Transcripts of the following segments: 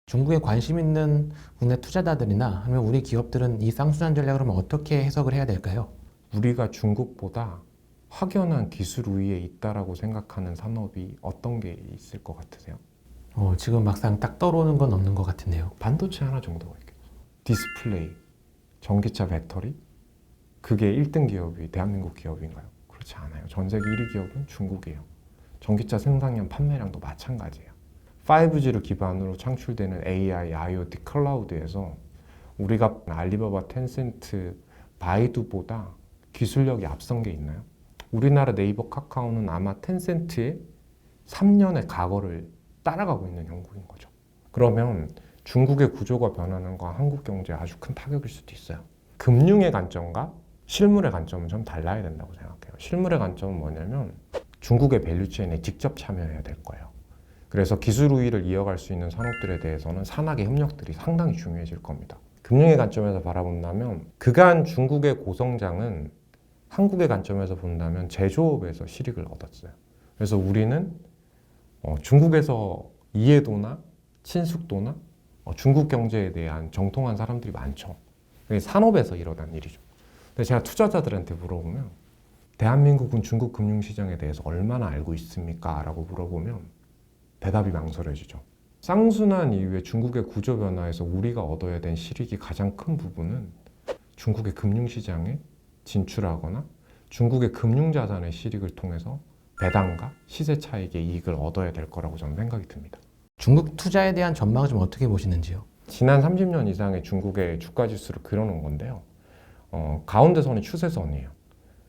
중국에 관심 있는 국내 투자자들이나 아니면 우리 기업들은 이 쌍순환 전략을 그러면 어떻게 해석을 해야 될까요? 우리가 중국보다 확연한 기술 우위에 있다라고 생각하는 산업이 어떤 게 있을 것 같으세요? 지금 막상 딱 떠오르는 건 없는 것 같은데요. 반도체 하나 정도가 있겠죠. 디스플레이, 전기차 배터리, 그게 1등 기업이 대한민국 기업인가요? 그렇지 않아요. 전 세계 1위 기업은 중국이에요. 전기차 생산량, 판매량도 마찬가지예요. 5G를 기반으로 창출되는 AI, IoT, 클라우드에서 우리가 알리바바, 텐센트, 바이두보다 기술력이 앞선 게 있나요? 우리나라 네이버, 카카오는 아마 텐센트의 3년의 과거를 따라가고 있는 형국인 거죠. 그러면 중국의 구조가 변하는 건 한국 경제에 아주 큰 타격일 수도 있어요. 금융의 관점과 실물의 관점은 좀 달라야 된다고 생각해요. 실물의 관점은 뭐냐면 중국의 밸류체인에 직접 참여해야 될 거예요. 그래서 기술 우위를 이어갈 수 있는 산업들에 대해서는 산학의 협력들이 상당히 중요해질 겁니다. 금융의 관점에서 바라본다면 그간 중국의 고성장은 한국의 관점에서 본다면 제조업에서 실익을 얻었어요. 그래서 우리는 중국에서 이해도나 친숙도나 중국 경제에 대한 정통한 사람들이 많죠. 그게 산업에서 일어난 일이죠. 근데 제가 투자자들한테 물어보면 대한민국은 중국 금융시장에 대해서 얼마나 알고 있습니까? 라고 물어보면 대답이 망설여지죠. 쌍순환 이후에 중국의 구조 변화에서 우리가 얻어야 된 실익이 가장 큰 부분은 중국의 금융시장에 진출하거나 중국의 금융자산의 실익을 통해서 배당과 시세 차익의 이익을 얻어야 될 거라고 저는 생각이 듭니다. 중국 투자에 대한 전망을 좀 어떻게 보시는지요? 지난 30년 이상의 중국의 주가지수를 그려놓은 건데요. 가운데 선이 추세선이에요.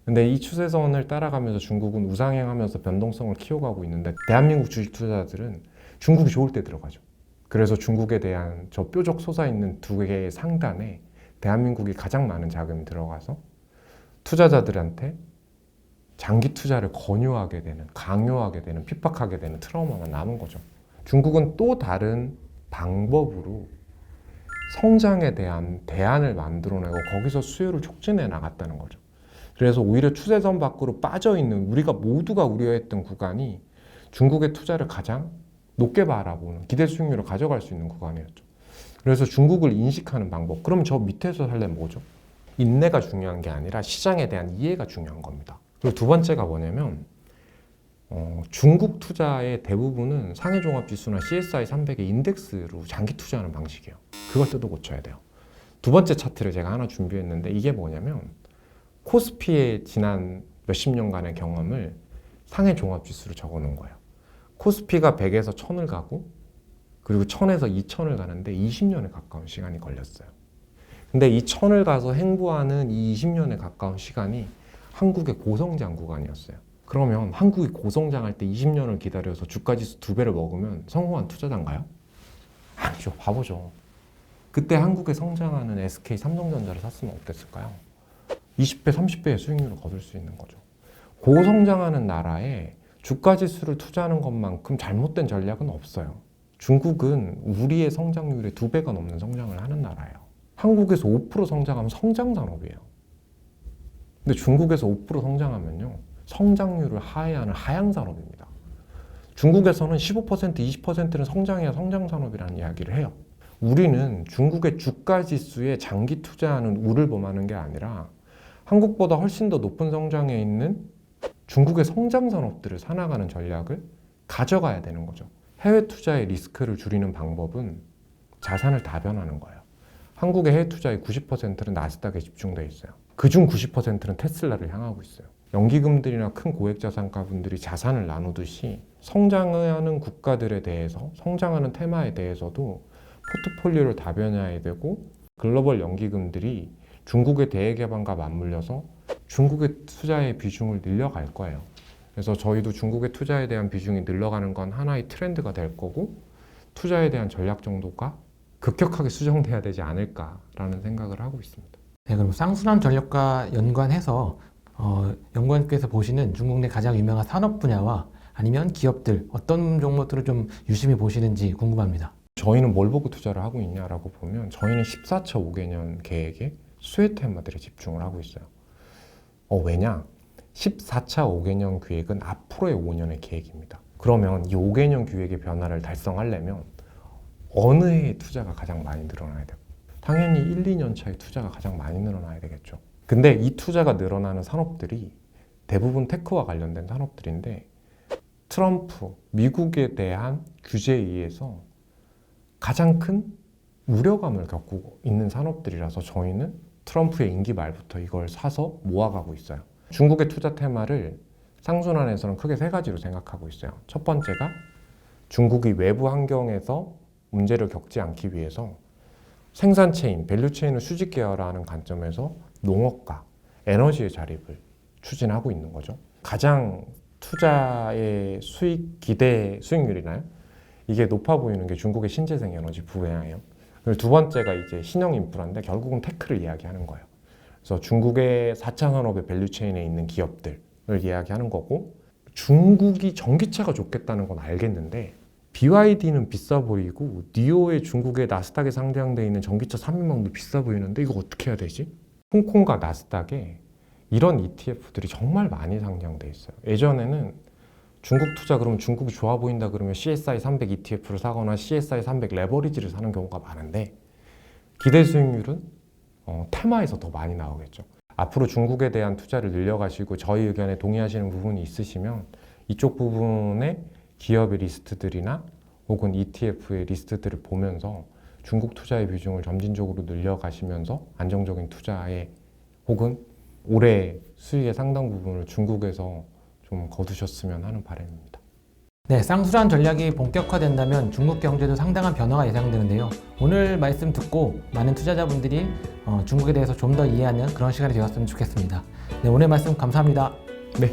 근데 이 추세선을 따라가면서 중국은 우상향하면서 변동성을 키워가고 있는데 대한민국 주식 투자자들은 중국이 좋을 때 들어가죠. 그래서 중국에 대한 저 뾰족 솟아있는 두 개의 상단에 대한민국이 가장 많은 자금이 들어가서 투자자들한테 장기 투자를 권유하게 되는, 강요하게 되는, 핍박하게 되는 트라우마가 남은 거죠. 중국은 또 다른 방법으로 성장에 대한 대안을 만들어내고 거기서 수요를 촉진해 나갔다는 거죠. 그래서 오히려 추세선 밖으로 빠져있는 우리가 모두가 우려했던 구간이 중국의 투자를 가장 높게 바라보는 기대 수익률을 가져갈 수 있는 구간이었죠. 그래서 중국을 인식하는 방법, 그럼 저 밑에서 살려면 뭐죠? 인내가 중요한 게 아니라 시장에 대한 이해가 중요한 겁니다. 그리고 두 번째가 뭐냐면 중국 투자의 대부분은 상해종합지수나 CSI 300의 인덱스로 장기 투자하는 방식이에요. 그걸 뜯어 고쳐야 돼요. 두 번째 차트를 제가 하나 준비했는데 이게 뭐냐면 코스피의 지난 몇십 년간의 경험을 상해종합지수로 적어놓은 거예요. 코스피가 100에서 1000을 가고 그리고 1000에서 2000을 가는데 20년에 가까운 시간이 걸렸어요. 근데 이 1000을 가서 행보하는 이 20년에 가까운 시간이 한국의 고성장 구간이었어요. 그러면 한국이 고성장할 때 20년을 기다려서 주가지수 2배를 먹으면 성공한 투자자인가요? 아니죠. 바보죠. 그때 한국에 성장하는 SK, 삼성전자를 샀으면 어땠을까요? 20배, 30배의 수익률을 거둘 수 있는 거죠. 고성장하는 나라에 주가지수를 투자하는 것만큼 잘못된 전략은 없어요. 중국은 우리의 성장률의 2배가 넘는 성장을 하는 나라예요. 한국에서 5% 성장하면 성장산업이에요. 근데 중국에서 5% 성장하면요, 성장률을 하회하는 하향산업입니다. 중국에서는 15%, 20%는 성장해야 성장산업이라는 이야기를 해요. 우리는 중국의 주가지수에 장기 투자하는 우를 범하는 게 아니라 한국보다 훨씬 더 높은 성장에 있는 중국의 성장 산업들을 사나가는 전략을 가져가야 되는 거죠. 해외 투자의 리스크를 줄이는 방법은 자산을 다변하는 거예요. 한국의 해외 투자의 90%는 나스닥에 집중되어 있어요. 그중 90%는 테슬라를 향하고 있어요. 연기금들이나 큰 고액자산가분들이 자산을 나누듯이 성장하는 국가들에 대해서, 성장하는 테마에 대해서도 포트폴리오를 다변화해야 되고 글로벌 연기금들이 중국의 대개방과 맞물려서 중국의 투자의 비중을 늘려갈 거예요. 그래서 저희도 중국의 투자에 대한 비중이 늘어가는 건 하나의 트렌드가 될 거고 투자에 대한 전략 정도가 급격하게 수정돼야 되지 않을까라는 생각을 하고 있습니다. 네, 그럼 쌍순환 전략과 연관해서 연구원께서 보시는 중국 내 가장 유명한 산업 분야와 아니면 기업들 어떤 종목들을 좀 유심히 보시는지 궁금합니다. 저희는 뭘 보고 투자를 하고 있냐라고 보면 저희는 14차 5개년 계획에 수혜 테마들에 집중을 하고 있어요. 왜냐? 14차 5개년 계획은 앞으로의 5년의 계획입니다. 그러면 이 5개년 계획의 변화를 달성하려면 어느 해에 투자가 가장 많이 늘어나야 되고 당연히 1, 2년 차에 투자가 가장 많이 늘어나야 되겠죠. 근데 이 투자가 늘어나는 산업들이 대부분 테크와 관련된 산업들인데 트럼프, 미국에 대한 규제에 의해서 가장 큰 우려감을 겪고 있는 산업들이라서 저희는 트럼프의 임기 말부터 이걸 사서 모아가고 있어요. 중국의 투자 테마를 쌍순환에서는 크게 세 가지로 생각하고 있어요. 첫 번째가 중국이 외부 환경에서 문제를 겪지 않기 위해서 생산 체인, 밸류 체인을 수직 계열화하는 관점에서 농업과 에너지의 자립을 추진하고 있는 거죠. 가장 투자의 수익 기대 수익률이나요? 이게 높아 보이는 게 중국의 신재생 에너지 분야예요. 그리고 두 번째가 이제 신형 인프라인데 결국은 테크를 이야기하는 거예요. 그래서 중국의 4차 산업의 밸류 체인에 있는 기업들을 이야기하는 거고 중국이 전기차가 좋겠다는 건 알겠는데 BYD는 비싸 보이고 니오의 중국의 나스닥에 상장되어 있는 전기차 3인방도 비싸 보이는데 이거 어떻게 해야 되지? 홍콩과 나스닥에 이런 ETF들이 정말 많이 상장돼 있어요. 예전에는 중국 투자 그러면 중국이 좋아 보인다 그러면 CSI 300 ETF를 사거나 CSI 300 레버리지를 사는 경우가 많은데 기대 수익률은 테마에서 더 많이 나오겠죠. 앞으로 중국에 대한 투자를 늘려가시고 저희 의견에 동의하시는 부분이 있으시면 이쪽 부분에 기업의 리스트들이나 혹은 ETF의 리스트들을 보면서 중국 투자의 비중을 점진적으로 늘려가시면서 안정적인 투자에 혹은 올해 수익의 상당 부분을 중국에서 좀 거두셨으면 하는 바람입니다. 네, 쌍순환 전략이 본격화된다면 중국 경제도 상당한 변화가 예상되는데요. 오늘 말씀 듣고 많은 투자자분들이 중국에 대해서 좀 더 이해하는 그런 시간이 되었으면 좋겠습니다. 네, 오늘 말씀 감사합니다. 네.